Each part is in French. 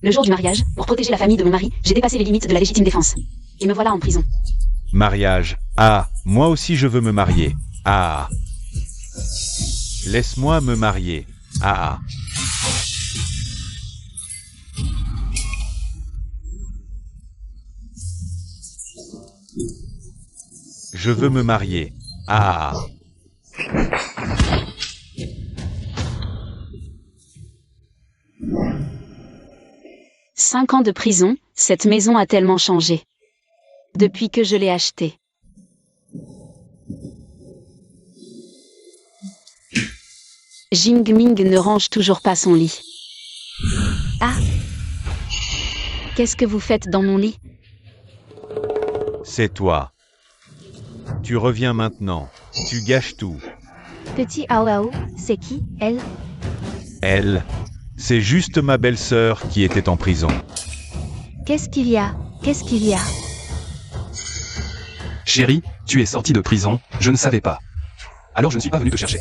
Le jour du mariage, pour protéger la famille de mon mari, j'ai dépassé les limites de la légitime défense. Et me voilà en prison. Mariage. Ah, moi aussi je veux me marier. Ah. Laisse-moi me marier. Ah. Je veux me marier. Ah. 5 ans de prison, cette maison a tellement changé. Depuis que je l'ai achetée. Jing Ming ne range toujours pas son lit. Ah! Qu'est-ce que vous faites dans mon lit? C'est toi. Tu reviens maintenant. Tu gâches tout. Petit Ao, c'est qui, elle? Elle. C'est juste ma belle-sœur qui était en prison. Qu'est-ce qu'il y a? Qu'est-ce qu'il y a? Chérie, tu es sortie de prison, je ne savais pas. Alors je ne suis pas venu te chercher.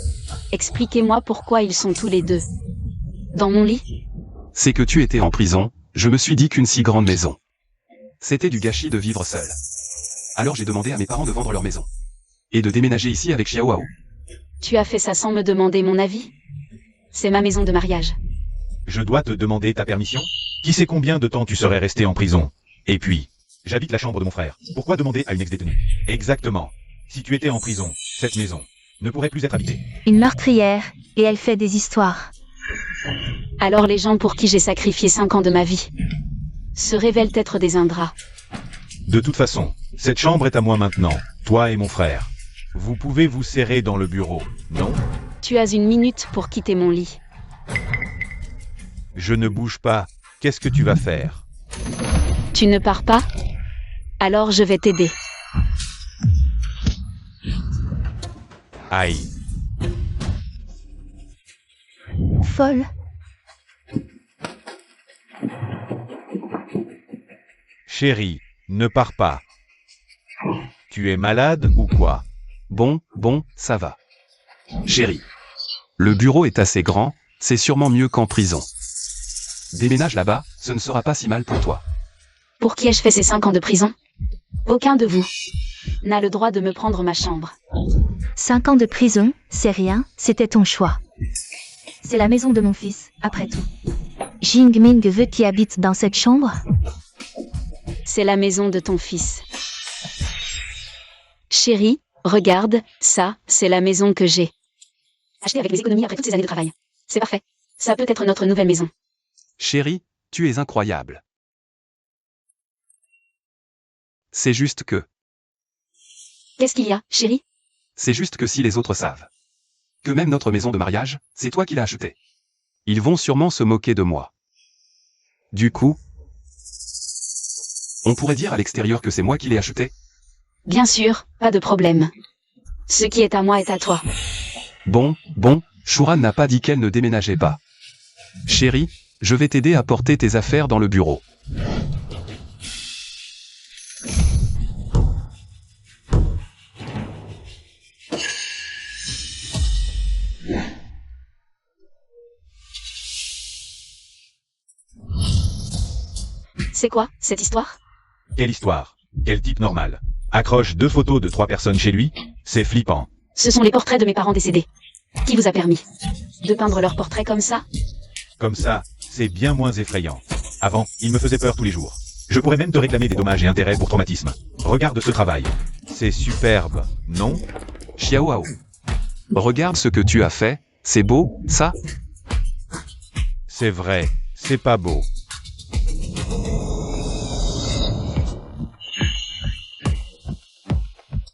Expliquez-moi pourquoi ils sont tous les deux. Dans mon lit? C'est que tu étais en prison, je me suis dit qu'une si grande maison. C'était du gâchis de vivre seul. Alors j'ai demandé à mes parents de vendre leur maison. Et de déménager ici avec Xiaoao. Tu as fait ça sans me demander mon avis? C'est ma maison de mariage. Je dois te demander ta permission? Qui sait combien de temps tu serais resté en prison? Et puis, j'habite la chambre de mon frère. Pourquoi demander à une ex-détenue? Exactement. Si tu étais en prison, cette maison ne pourrait plus être habitée. Une meurtrière, et elle fait des histoires. Alors les gens pour qui j'ai sacrifié 5 ans de ma vie se révèlent être des ingrats. De toute façon, cette chambre est à moi maintenant, toi et mon frère. Vous pouvez vous serrer dans le bureau, non? Tu as 1 minute pour quitter mon lit. Je ne bouge pas. Qu'est-ce que tu vas faire? Tu ne pars pas? Alors je vais t'aider. Aïe. Folle. Chérie, ne pars pas. Tu es malade ou quoi? Bon, ça va. Chérie. Le bureau est assez grand, c'est sûrement mieux qu'en prison. Déménage là-bas, ce ne sera pas si mal pour toi. Pour qui ai-je fait ces 5 ans de prison? Aucun de vous n'a le droit de me prendre ma chambre. 5 ans de prison, c'est rien, c'était ton choix. C'est la maison de mon fils, après tout. Jing Ming veut qui habite dans cette chambre? C'est la maison de ton fils. Chérie, regarde, ça, c'est la maison que j'ai. Achetée avec mes économies après toutes ces années de travail. C'est parfait. Ça peut être notre nouvelle maison. Chérie, tu es incroyable. C'est juste que... Qu'est-ce qu'il y a, chérie? C'est juste que si les autres savent que même notre maison de mariage, c'est toi qui l'as achetée, ils vont sûrement se moquer de moi. Du coup, on pourrait dire à l'extérieur que c'est moi qui l'ai achetée? Bien sûr, pas de problème. Ce qui est à moi est à toi. Bon, Shuran n'a pas dit qu'elle ne déménageait pas. Chérie, je vais t'aider à porter tes affaires dans le bureau. C'est quoi, cette histoire? Quelle histoire? Quel type normal? Accroche 2 photos de 3 personnes chez lui? C'est flippant. Ce sont les portraits de mes parents décédés. Qui vous a permis de peindre leurs portraits comme ça? Comme ça, c'est bien moins effrayant. Avant, il me faisait peur tous les jours. Je pourrais même te réclamer des dommages et intérêts pour traumatisme. Regarde ce travail. C'est superbe, non? Xiaoao. Regarde ce que tu as fait, c'est beau, ça? C'est vrai, c'est pas beau.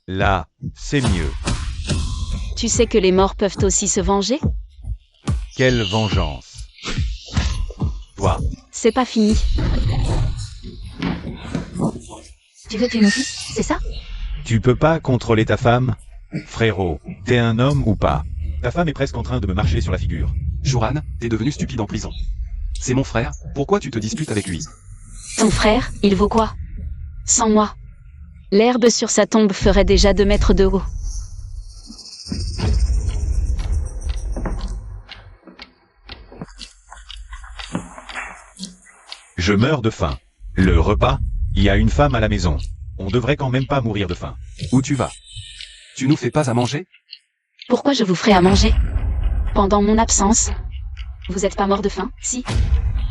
Là, c'est mieux. Tu sais que les morts peuvent aussi se venger? Quelle vengeance. Toi, C'est pas fini. Tu veux tuer mon fils, c'est ça? tu peux pas contrôler ta femme? Frérot, t'es un homme ou pas? Ta femme est presque en train de me marcher sur la figure. Shuran, t'es devenu stupide en prison. C'est mon frère, pourquoi tu te disputes avec lui? Ton frère, il vaut quoi? Sans moi. L'herbe sur sa tombe ferait déjà 2 mètres de haut. Je meurs de faim. Le repas? Il y a une femme à la maison. On devrait quand même pas mourir de faim. Où tu vas? Tu nous fais pas à manger? Pourquoi je vous ferai à manger? Pendant mon absence? Vous êtes pas mort de faim, si?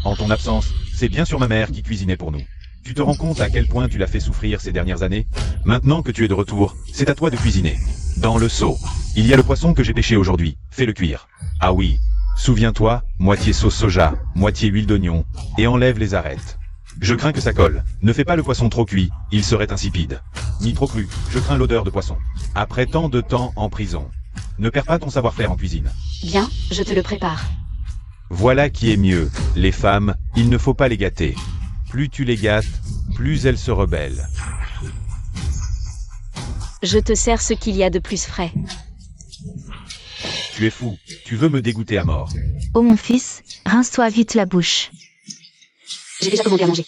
En ton absence, c'est bien sûr ma mère qui cuisinait pour nous. Tu te rends compte à quel point tu l'as fait souffrir ces dernières années? Maintenant que tu es de retour, c'est à toi de cuisiner. Dans le seau, il y a le poisson que j'ai pêché aujourd'hui. Fais-le cuire. Ah oui, souviens-toi, moitié sauce soja, moitié huile d'oignon, et enlève les arêtes. Je crains que ça colle. Ne fais pas le poisson trop cuit, il serait insipide. Ni trop cru, je crains l'odeur de poisson. Après tant de temps en prison, ne perds pas ton savoir-faire en cuisine. Bien, je te le prépare. Voilà qui est mieux. Les femmes, il ne faut pas les gâter. Plus tu les gâtes, plus elles se rebellent. Je te sers ce qu'il y a de plus frais. Tu es fou, tu veux me dégoûter à mort. Oh mon fils, rince-toi vite la bouche. J'ai déjà commandé à manger.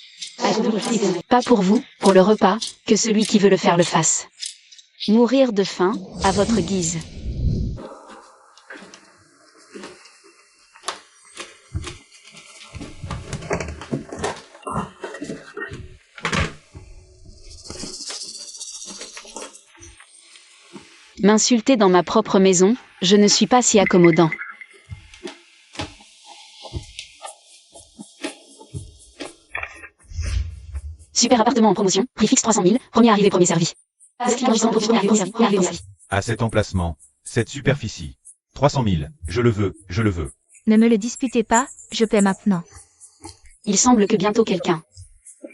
Pas pour vous, pour le repas, que celui qui veut le faire le fasse. Mourir de faim, à votre guise. M'insulter dans ma propre maison, je ne suis pas si accommodant. Super appartement en promotion, prix fixe 300 000, premier arrivé, premier servi. À cet emplacement, cette superficie. 300 000, je le veux, je le veux. Ne me le disputez pas, je paie maintenant. Il semble que bientôt quelqu'un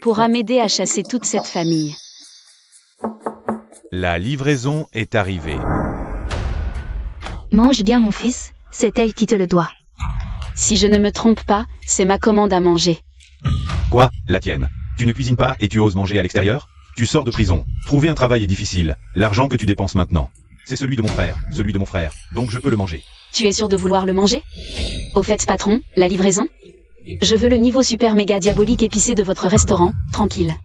pourra m'aider à chasser toute cette famille. La livraison est arrivée. Mange bien mon fils, c'est elle qui te le doit. Si je ne me trompe pas, c'est ma commande à manger. Quoi, la tienne? Tu ne cuisines pas et tu oses manger à l'extérieur? Tu sors de prison. Trouver un travail est difficile. L'argent que tu dépenses maintenant, c'est celui de mon frère, donc je peux le manger. Tu es sûr de vouloir le manger? Au fait, patron, la livraison? Je veux le niveau super méga diabolique épicé de votre restaurant, tranquille.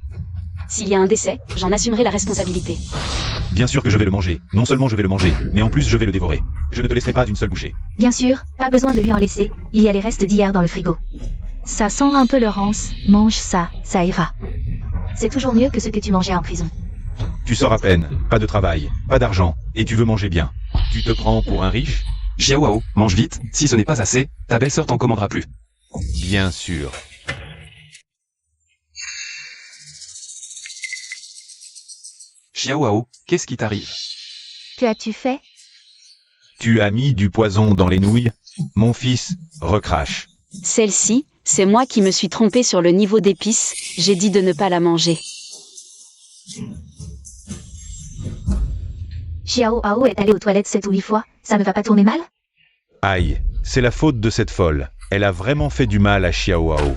S'il y a un décès, j'en assumerai la responsabilité. Bien sûr que je vais le manger. Non seulement je vais le manger, mais en plus je vais le dévorer. Je ne te laisserai pas d'une seule bouchée. Bien sûr, pas besoin de lui en laisser, il y a les restes d'hier dans le frigo. Ça sent un peu le rance, mange ça, ça ira. C'est toujours mieux que ce que tu mangeais en prison. Tu sors à peine, pas de travail, pas d'argent, et tu veux manger bien. Tu te prends pour un riche? Xiaoao, mange vite, si ce n'est pas assez, ta belle-sœur t'en commandera plus. Bien sûr. Xiaoao, qu'est-ce qui t'arrive? Que as-tu fait? Tu as mis du poison dans les nouilles? Mon fils, recrache. Celle-ci, c'est moi qui me suis trompé sur le niveau d'épices, j'ai dit de ne pas la manger. Xiao Hao est allé aux toilettes 7 ou 8 fois, ça ne va pas tourner mal? Aïe, c'est la faute de cette folle. Elle a vraiment fait du mal à Xiaoao.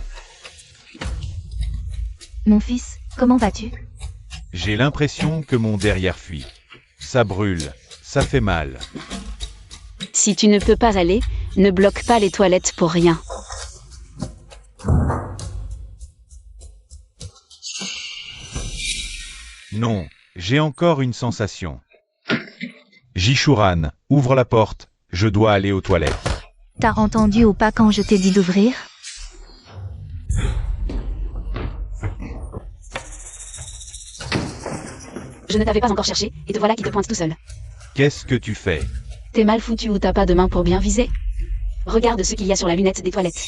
Mon fils, comment vas-tu? J'ai l'impression que mon derrière fuit. Ça brûle, ça fait mal. Si tu ne peux pas aller, ne bloque pas les toilettes pour rien. Non, j'ai encore une sensation. Jishuran, ouvre la porte, je dois aller aux toilettes. T'as entendu ou pas quand je t'ai dit d'ouvrir? Je ne t'avais pas encore cherché, et te voilà qui te pointe tout seul. Qu'est-ce que tu fais? T'es mal foutu ou t'as pas de main pour bien viser? Regarde ce qu'il y a sur la lunette des toilettes.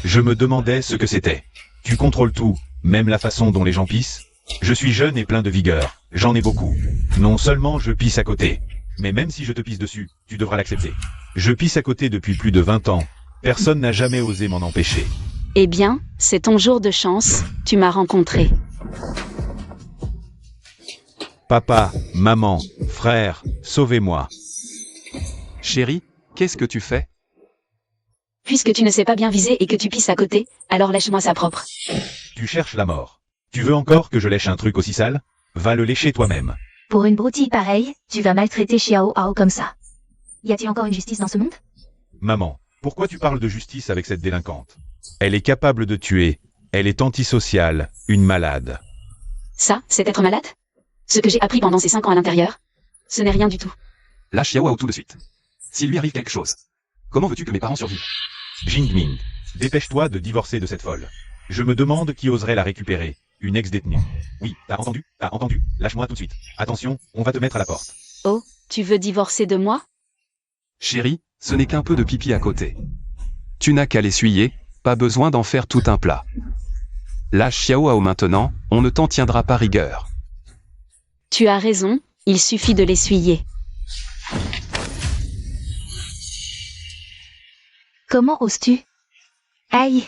Je me demandais ce que c'était. Tu contrôles tout, même la façon dont les gens pissent? Je suis jeune et plein de vigueur, j'en ai beaucoup. Non seulement je pisse à côté, mais même si je te pisse dessus, tu devras l'accepter. Je pisse à côté depuis plus de 20 ans. Personne n'a jamais osé m'en empêcher. Eh bien, c'est ton jour de chance, tu m'as rencontré. Papa, maman, frère, sauvez-moi. Chérie, qu'est-ce que tu fais? Puisque tu ne sais pas bien viser et que tu pisses à côté, alors lèche-moi ça propre. Tu cherches la mort. Tu veux encore que je lèche un truc aussi sale? Va le lécher toi-même. Pour une broutille pareille, tu vas maltraiter Xiao Hao comme ça. Y a-t-il encore une justice dans ce monde? Maman, pourquoi tu parles de justice avec cette délinquante? Elle est capable de tuer. Elle est antisociale, une malade. Ça, c'est être malade? Ce que j'ai appris pendant ces 5 ans à l'intérieur, ce n'est rien du tout. Lâche Xiaoao tout de suite. S'il lui arrive quelque chose, comment veux-tu que mes parents survivent? Jingming, dépêche-toi de divorcer de cette folle. Je me demande qui oserait la récupérer. Une ex-détenue. Oui, t'as entendu? Lâche-moi tout de suite. Attention, on va te mettre à la porte. Oh, tu veux divorcer de moi? Chérie, ce n'est qu'un peu de pipi à côté. Tu n'as qu'à l'essuyer, pas besoin d'en faire tout un plat. Lâche Xiaohao maintenant, on ne t'en tiendra pas rigueur. Tu as raison, il suffit de l'essuyer. Comment oses-tu? Aïe!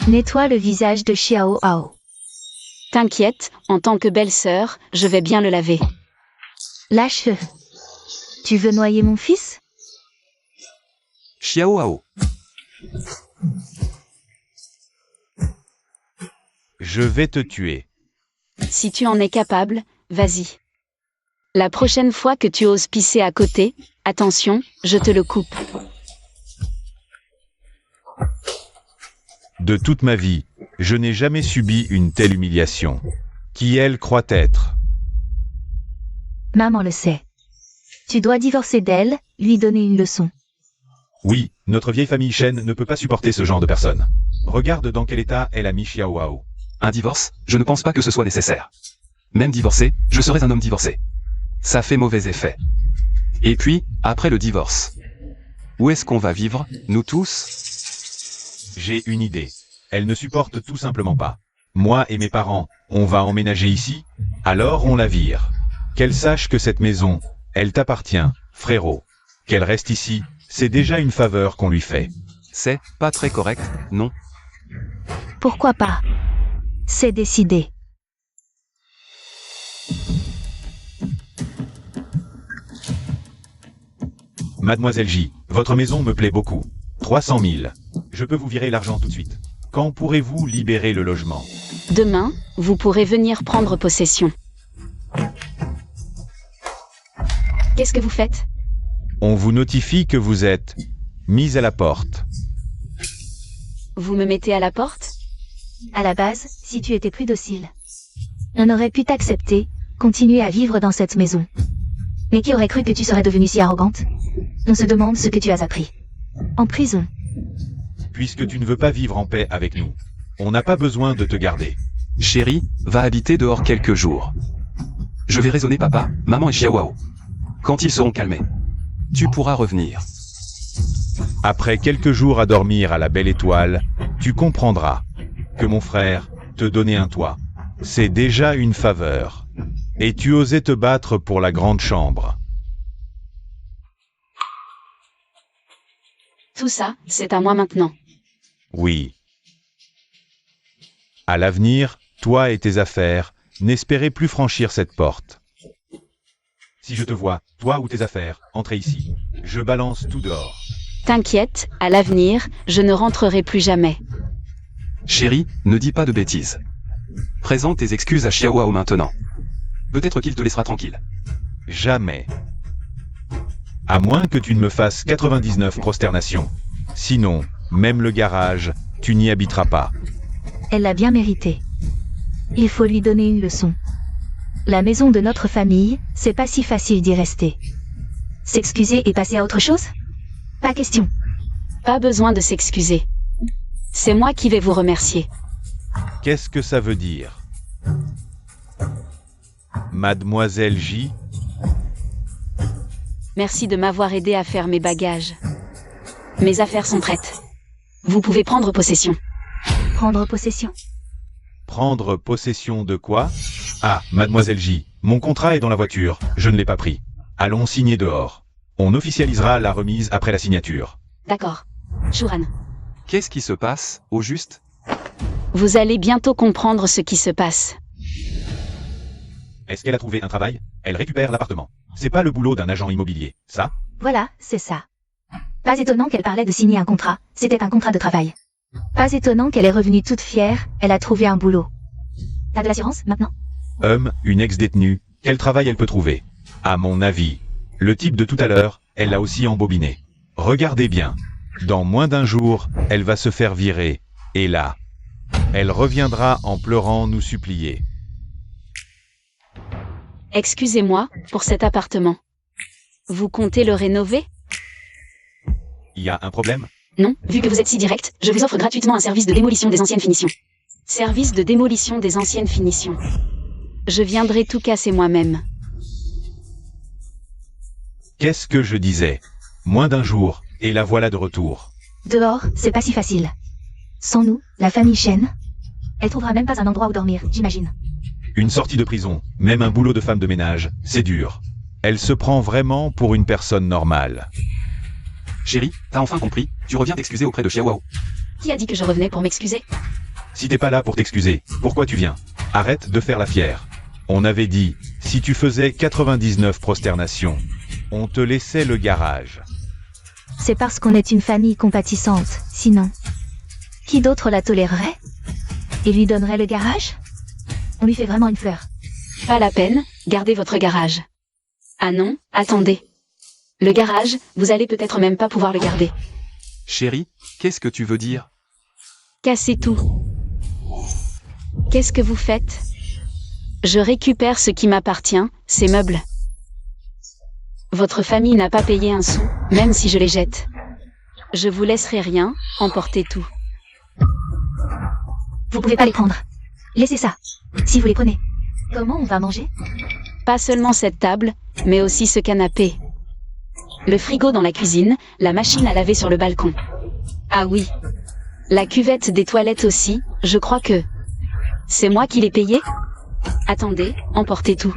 Nettoie le visage de Xiaohao. T'inquiète, en tant que belle-sœur, je vais bien le laver. Lâche-le. Tu veux noyer mon fils? Xiaohao. Je vais te tuer. Si tu en es capable, vas-y. La prochaine fois que tu oses pisser à côté, attention, je te le coupe. De toute ma vie, je n'ai jamais subi une telle humiliation. Qui elle croit être? Maman le sait. Tu dois divorcer d'elle, lui donner une leçon. Oui, notre vieille famille Shen ne peut pas supporter ce genre de personne. Regarde dans quel état elle a mis Xiaohao. Un divorce, je ne pense pas que ce soit nécessaire. Même divorcé, je serais un homme divorcé. Ça fait mauvais effet. Et puis, après le divorce. Où est-ce qu'on va vivre, nous tous? J'ai une idée. Elle ne supporte tout simplement pas. Moi et mes parents, on va emménager ici, alors on la vire. Qu'elle sache que cette maison, elle t'appartient, frérot. Qu'elle reste ici, c'est déjà une faveur qu'on lui fait. C'est pas très correct, non? Pourquoi pas? C'est décidé. Mademoiselle J, votre maison me plaît beaucoup. 300 000. Je peux vous virer l'argent tout de suite. Quand pourrez-vous libérer le logement? Demain, vous pourrez venir prendre possession. Qu'est-ce que vous faites? On vous notifie que vous êtes mise à la porte. Vous me mettez à la porte? À la base, si tu étais plus docile, on aurait pu t'accepter, continuer à vivre dans cette maison. Mais qui aurait cru que tu serais devenue si arrogante? On se demande ce que tu as appris. En prison. Puisque tu ne veux pas vivre en paix avec nous, on n'a pas besoin de te garder. Chérie, va habiter dehors quelques jours. Je vais raisonner papa, maman et Xiaohao. Quand ils seront calmés, tu pourras revenir. Après quelques jours à dormir à la belle étoile, tu comprendras que mon frère te donnait un toit. C'est déjà une faveur. Et tu osais te battre pour la grande chambre. Tout ça, c'est à moi maintenant. Oui. À l'avenir, toi et tes affaires, n'espérez plus franchir cette porte. Si je te vois, toi ou tes affaires, entrer ici, je balance tout dehors. T'inquiète, à l'avenir, je ne rentrerai plus jamais. Chérie, ne dis pas de bêtises. Présente tes excuses à Xiaohao maintenant. Peut-être qu'il te laissera tranquille. Jamais. À moins que tu ne me fasses 99 prosternations. Sinon, même le garage, tu n'y habiteras pas. Elle l'a bien mérité. Il faut lui donner une leçon. La maison de notre famille, c'est pas si facile d'y rester. S'excuser et passer à autre chose? Pas question. Pas besoin de s'excuser. C'est moi qui vais vous remercier. Qu'est-ce que ça veut dire? Mademoiselle J, Merci de m'avoir aidé à faire mes bagages. Mes affaires sont prêtes. Vous pouvez prendre possession. Prendre possession. prendre possession de quoi? Ah, Mademoiselle J, mon contrat est dans la voiture, je ne l'ai pas pris. Allons signer dehors. On officialisera la remise après la signature. D'accord. Shuran, Qu'est-ce qui se passe, au juste? vous allez bientôt comprendre ce qui se passe. Est-ce qu'elle a trouvé un travail? Elle récupère l'appartement. C'est pas le boulot d'un agent immobilier, ça? Voilà, c'est ça. Pas étonnant qu'elle parlait de signer un contrat, c'était un contrat de travail. Pas étonnant qu'elle est revenue toute fière, elle a trouvé un boulot. T'as de l'assurance, maintenant? Une ex-détenue, quel travail elle peut trouver? À mon avis, le type de tout à l'heure, elle l'a aussi embobiné. Regardez bien. Dans moins d'un jour, elle va se faire virer. Et là, elle reviendra en pleurant nous supplier. Excusez-moi, pour cet appartement. Vous comptez le rénover? Y a un problème? Non, vu que vous êtes si direct, je vous offre gratuitement un service de démolition des anciennes finitions. Service de démolition des anciennes finitions. Je viendrai tout casser moi-même. Qu'est-ce que je disais? Moins d'un jour, et la voilà de retour. Dehors, c'est pas si facile. Sans nous, la famille Chen, elle trouvera même pas un endroit où dormir, j'imagine. Une sortie de prison, même un boulot de femme de ménage, c'est dur. Elle se prend vraiment pour une personne normale. Chérie, t'as enfin compris, tu reviens t'excuser auprès de Xiaowao. Qui a dit que je revenais pour m'excuser? Si t'es pas là pour t'excuser, pourquoi tu viens? Arrête de faire la fière. On avait dit, si tu faisais 99 prosternations, on te laissait le garage. C'est parce qu'on est une famille compatissante, sinon. Qui d'autre la tolérerait? Et lui donnerait le garage? On lui fait vraiment une fleur. Pas la peine, gardez votre garage. Ah non, attendez. Le garage, vous allez peut-être même pas pouvoir le garder. Chérie, qu'est-ce que tu veux dire? Cassez tout. Qu'est-ce que vous faites? Je récupère ce qui m'appartient, ces meubles. Votre famille n'a pas payé un sou, même si je les jette. Je vous laisserai rien, emportez tout. Vous pouvez pas les prendre. Laissez ça. Si vous les prenez. Comment on va manger? Pas seulement cette table, mais aussi ce canapé. Le frigo dans la cuisine, la machine à laver sur le balcon. Ah oui. La cuvette des toilettes aussi, je crois que... C'est moi qui l'ai payé? Attendez, emportez tout.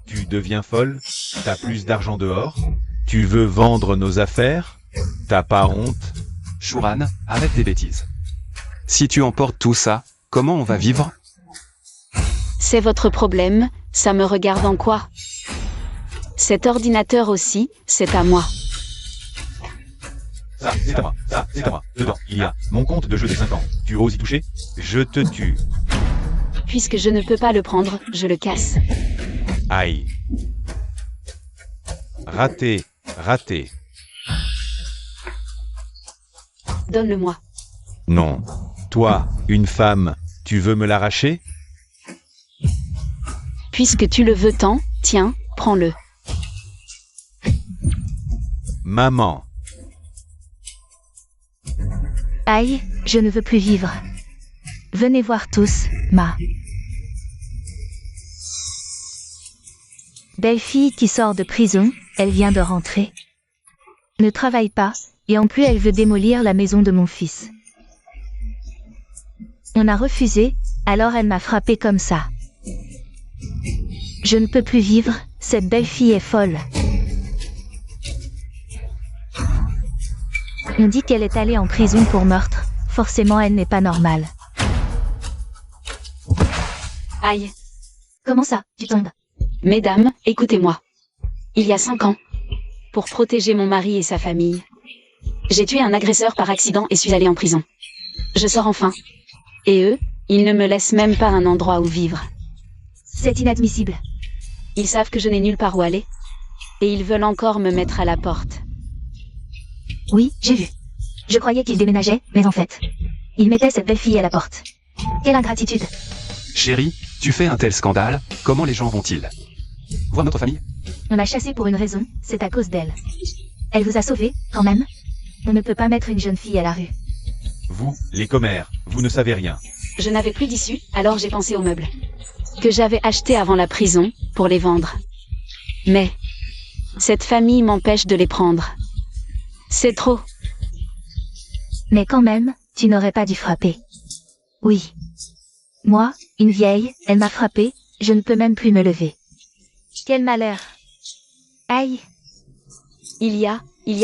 Tu deviens folle? T'as plus d'argent dehors? Tu veux vendre nos affaires? T'as pas honte? Shuran, arrête tes bêtises. Si tu emportes tout ça, comment on va vivre? C'est votre problème, ça me regarde en quoi? Cet ordinateur aussi, c'est à moi. Ça, c'est à moi. Ça, c'est à moi. Dedans, il y a mon compte de jeu des 5 ans. Tu oses y toucher? Je te tue. Puisque je ne peux pas le prendre, je le casse. Aïe. Raté, raté. Donne-le-moi. Non. Toi, une femme, tu veux me l'arracher? Puisque tu le veux tant, tiens, prends-le. Maman. Aïe, je ne veux plus vivre. Venez voir tous, ma. Belle fille qui sort de prison, elle vient de rentrer. Ne travaille pas, et en plus elle veut démolir la maison de mon fils. On a refusé, alors elle m'a frappé comme ça. Je ne peux plus vivre, cette belle fille est folle. On dit qu'elle est allée en prison pour meurtre, forcément elle n'est pas normale. Aïe. Comment ça, tu tombes? Mesdames, écoutez-moi. Il y a 5 ans, pour protéger mon mari et sa famille, j'ai tué un agresseur par accident et suis allée en prison. Je sors enfin. Et eux, ils ne me laissent même pas un endroit où vivre. C'est inadmissible. Ils savent que je n'ai nulle part où aller. Et ils veulent encore me mettre à la porte. Oui, j'ai vu. Je croyais qu'ils déménageaient, mais en fait, ils mettaient cette belle fille à la porte. Quelle ingratitude. Chérie, tu fais un tel scandale, comment les gens vont-ils voir notre famille? On l'a chassée pour une raison, c'est à cause d'elle. Elle vous a sauvé, quand même. On ne peut pas mettre une jeune fille à la rue. Vous, les commères, vous ne savez rien. Je n'avais plus d'issue, alors j'ai pensé aux meubles. Que j'avais achetés avant la prison, pour les vendre. Mais, cette famille m'empêche de les prendre. C'est trop. Mais quand même, tu n'aurais pas dû frapper. Oui. Moi, une vieille, elle m'a frappé, je ne peux même plus me lever. Quel malheur. Aïe. Il y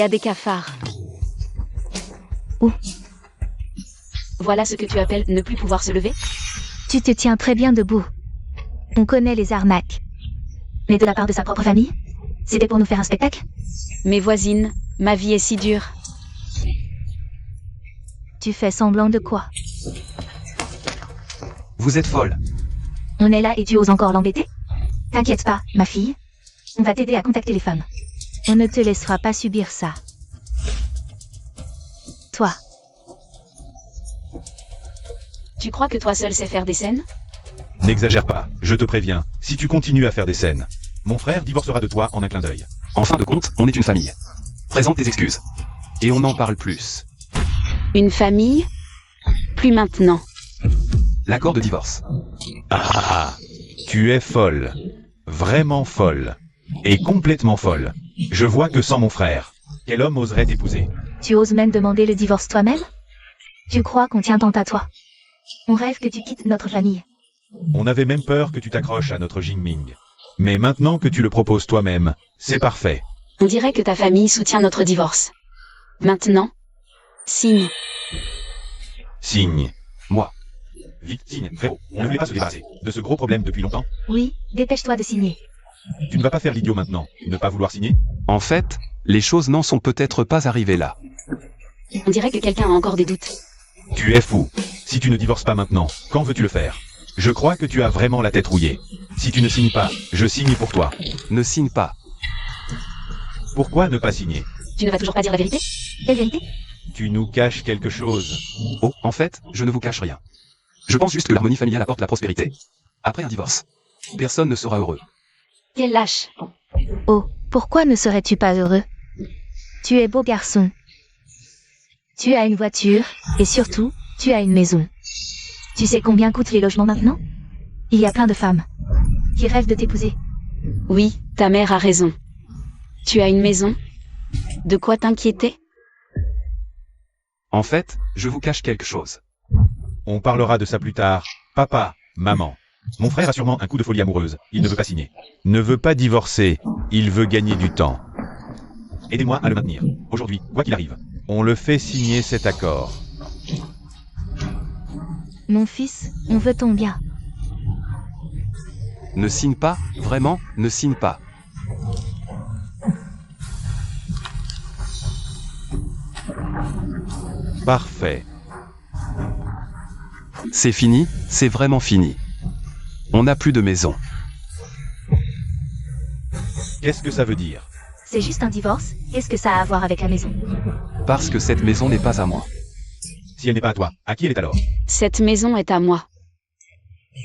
a des cafards. Où? Voilà ce que tu appelles ne plus pouvoir se lever? Tu te tiens très bien debout. On connaît les arnaques. Mais de la part de sa propre famille? C'était pour nous faire un spectacle? Mes voisines, ma vie est si dure. Tu fais semblant de quoi? Vous êtes folle. On est là et tu oses encore l'embêter? T'inquiète pas, ma fille. On va t'aider à contacter les femmes. On ne te laissera pas subir ça. Toi. Tu crois que toi seul sais faire des scènes? N'exagère pas, je te préviens, si tu continues à faire des scènes, mon frère divorcera de toi en un clin d'œil. En fin de compte, on est une famille. Présente tes excuses. Et on n'en parle plus. Une famille? Plus maintenant. l'accord de divorce. Ah ah ah. Tu es folle. Vraiment folle. Et complètement folle. Je vois que sans mon frère, quel homme oserait t'épouser? Tu oses même demander le divorce toi-même? Tu crois qu'on tient tant à toi? On rêve que tu quittes notre famille. On avait même peur que tu t'accroches à notre Jingming. Mais maintenant que tu le proposes toi-même, c'est parfait. On dirait que ta famille soutient notre divorce. Maintenant, signe. Signe. Moi. Vite, signe, frérot. On ne voulait pas se débarrasser de ce gros problème depuis longtemps. Oui, dépêche-toi de signer. Tu ne vas pas faire l'idiot maintenant, ne pas vouloir signer? En fait, les choses n'en sont peut-être pas arrivées là. On dirait que quelqu'un a encore des doutes. Tu es fou. Si tu ne divorces pas maintenant, quand veux-tu le faire? Je crois que tu as vraiment la tête rouillée. Si tu ne signes pas, je signe pour toi. Ne signe pas. Pourquoi ne pas signer? Tu ne vas toujours pas dire la vérité? Quelle vérité? Tu nous caches quelque chose. Oh, en fait, je ne vous cache rien. Je pense juste que l'harmonie familiale apporte la prospérité. Après un divorce, personne ne sera heureux. Quel lâche. Oh, pourquoi ne serais-tu pas heureux? Tu es beau garçon. Tu as une voiture, et surtout, tu as une maison. Tu sais combien coûtent les logements maintenant? Il y a plein de femmes qui rêvent de t'épouser. Oui, ta mère a raison. Tu as une maison? De quoi t'inquiéter? En fait, je vous cache quelque chose. On parlera de ça plus tard. Papa, maman. Mon frère a sûrement un coup de folie amoureuse. Il ne veut pas signer. Ne veut pas divorcer. Il veut gagner du temps. Aidez-moi à le maintenir. Aujourd'hui, quoi qu'il arrive. On le fait signer cet accord. Mon fils, on veut ton bien. Ne signe pas, vraiment, ne signe pas. Parfait. C'est fini, c'est vraiment fini. On n'a plus de maison. Qu'est-ce que ça veut dire? C'est juste un divorce, qu'est-ce que ça a à voir avec la maison? Parce que cette maison n'est pas à moi. Si elle n'est pas à toi, à qui elle est alors? Cette maison est à moi.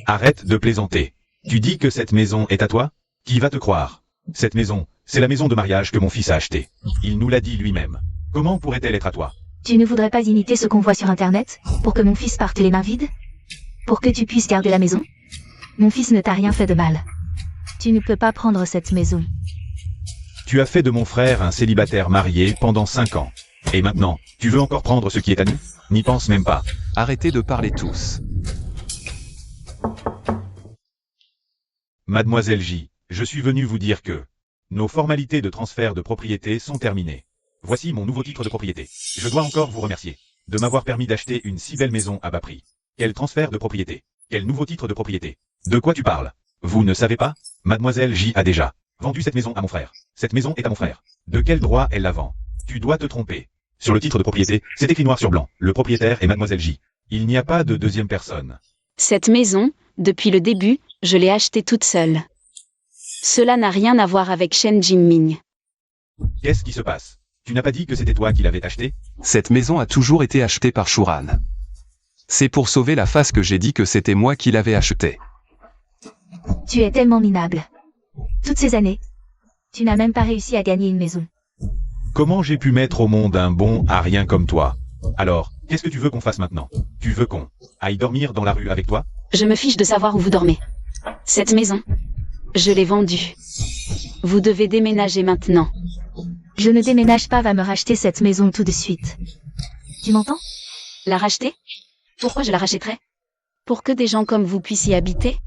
Arrête de plaisanter. Tu dis que cette maison est à toi? Qui va te croire? Cette maison, c'est la maison de mariage que mon fils a achetée. Il nous l'a dit lui-même. Comment pourrait-elle être à toi? Tu ne voudrais pas imiter ce qu'on voit sur Internet, pour que mon fils parte les mains vides? Pour que tu puisses garder la maison? Mon fils ne t'a rien fait de mal. Tu ne peux pas prendre cette maison. Tu as fait de mon frère un célibataire marié pendant 5 ans. Et maintenant, tu veux encore prendre ce qui est à nous? N'y pense même pas. Arrêtez de parler tous. Mademoiselle J, je suis venu vous dire que nos formalités de transfert de propriété sont terminées. Voici mon nouveau titre de propriété. Je dois encore vous remercier de m'avoir permis d'acheter une si belle maison à bas prix. Quel transfert de propriété? Quel nouveau titre de propriété? De quoi tu parles? Vous ne savez pas? Mademoiselle J a déjà vendu cette maison à mon frère. Cette maison est à mon frère. De quel droit elle la vend? Tu dois te tromper. Sur le titre de propriété, c'est écrit noir sur blanc. Le propriétaire est Mademoiselle J. Il n'y a pas de deuxième personne. Cette maison, depuis le début, je l'ai achetée toute seule. Cela n'a rien à voir avec Shen Jingming. Qu'est-ce qui se passe? Tu n'as pas dit que c'était toi qui l'avais achetée? Cette maison a toujours été achetée par Shuran. C'est pour sauver la face que j'ai dit que c'était moi qui l'avais achetée. Tu es tellement minable. Toutes ces années, tu n'as même pas réussi à gagner une maison. Comment j'ai pu mettre au monde un bon à rien comme toi? Alors, qu'est-ce que tu veux qu'on fasse maintenant? Tu veux qu'on aille dormir dans la rue avec toi? Je me fiche de savoir où vous dormez. Cette maison, je l'ai vendue. Vous devez déménager maintenant. Je ne déménage pas, va me racheter cette maison tout de suite. Tu m'entends? La racheter? Pourquoi je la rachèterais? Pour que des gens comme vous puissent y habiter?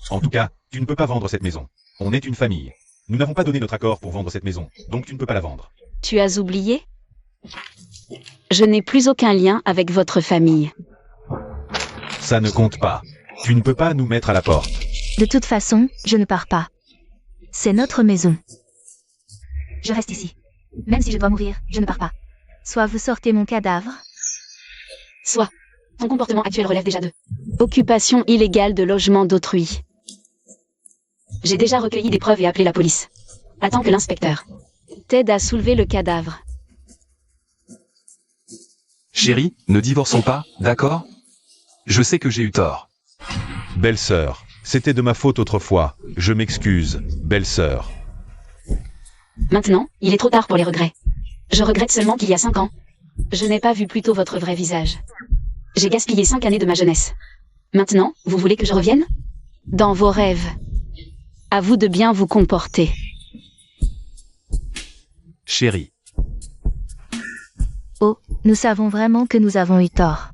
En tout cas, tu ne peux pas vendre cette maison. On est une famille. Nous n'avons pas donné notre accord pour vendre cette maison, donc tu ne peux pas la vendre. Tu as oublié? Je n'ai plus aucun lien avec votre famille. Ça ne compte pas. Tu ne peux pas nous mettre à la porte. De toute façon, je ne pars pas. C'est notre maison. Je reste ici. Même si je dois mourir, je ne pars pas. Soit vous sortez mon cadavre. Soit. Ton comportement actuel relève déjà de occupation illégale de logement d'autrui. J'ai déjà recueilli des preuves et appelé la police. Attends que l'inspecteur t'aide à soulever le cadavre. Chérie, ne divorçons pas, d'accord? Je sais que j'ai eu tort. Belle-sœur, c'était de ma faute autrefois. Je m'excuse, belle-sœur. Maintenant, il est trop tard pour les regrets. Je regrette seulement qu'il y a 5 ans, je n'ai pas vu plus tôt votre vrai visage. J'ai gaspillé 5 années de ma jeunesse. Maintenant, vous voulez que je revienne? Dans vos rêves. À vous de bien vous comporter. Chérie. Oh, nous savons vraiment que nous avons eu tort.